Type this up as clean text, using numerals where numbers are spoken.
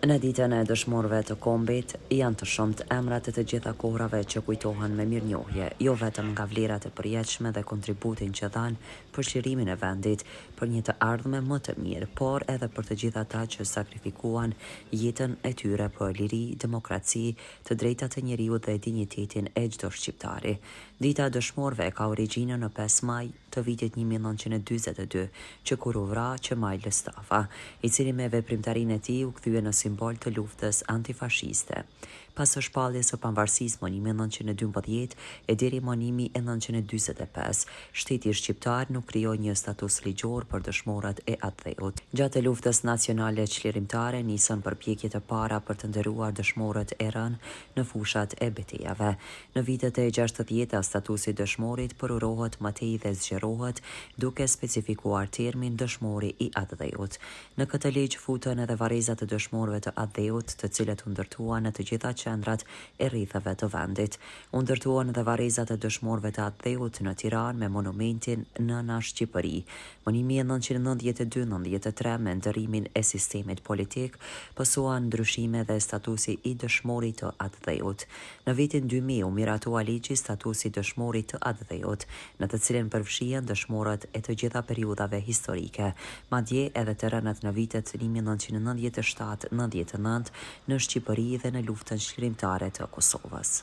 Në ditën e dëshmorëve të kombit, janë të shumtë emrat e të gjitha kohrave që kujtohen me mirënjohje, jo vetëm nga vlerat e përjetshme dhe kontributin që dhanë për çlirimin e vendit, për një të ardhme më të mirë, por edhe për të gjithë ata që sakrifikuan jetën e tyre për liri, demokraci, të drejtat e njeriut dhe dinjitetin e çdo shqiptari. Dita e dëshmorëve ka origjinën në 5 maj të vitit 1942, që kur u vra Qemaj Lëstafa, i cili me veprimtarinë e tij u kthye në simbol të luftës antifashiste. Pas së shpalljes së pavarësisë më 1912 e deri më 1945, shteti shqiptar nuk krijoi një status ligjor për dëshmorët e atë-dheut. Gjatë luftës nacionale çlirimtare nisën përpjekjet e para për të nderuar dëshmorët e rënë në fushat e betejave. Në vitet e 60-ta statusi dëshmorit përurohet më tej dhe zgjerohet duke specifikuar termin dëshmori i atë-dheut. Në këtë ligj futën edhe varrezat e dëshmorëve të atë-dheut, të cilët u ndërtuan në të gjitha qendrat e rrethave të vendit. U ndërtuan edhe varrezat e dëshmorëve të atë-dheut në Tiranë me monumentin Nëna Shqipëri. Më 1992-93 me ndërrimin e sistemit politik, pësuan ndryshime dhe statusi i dëshmorit të atë-dheut. Në vitin 2000 u miratua ligji statusi dëshmorit të atë-dheut, në të cilin përfshihen dëshmorët e të gjitha periudhave historike, madje edhe të rënat në vitet 1997-99 në Shqipëri dhe në luftën çlirimtare të Kosovës.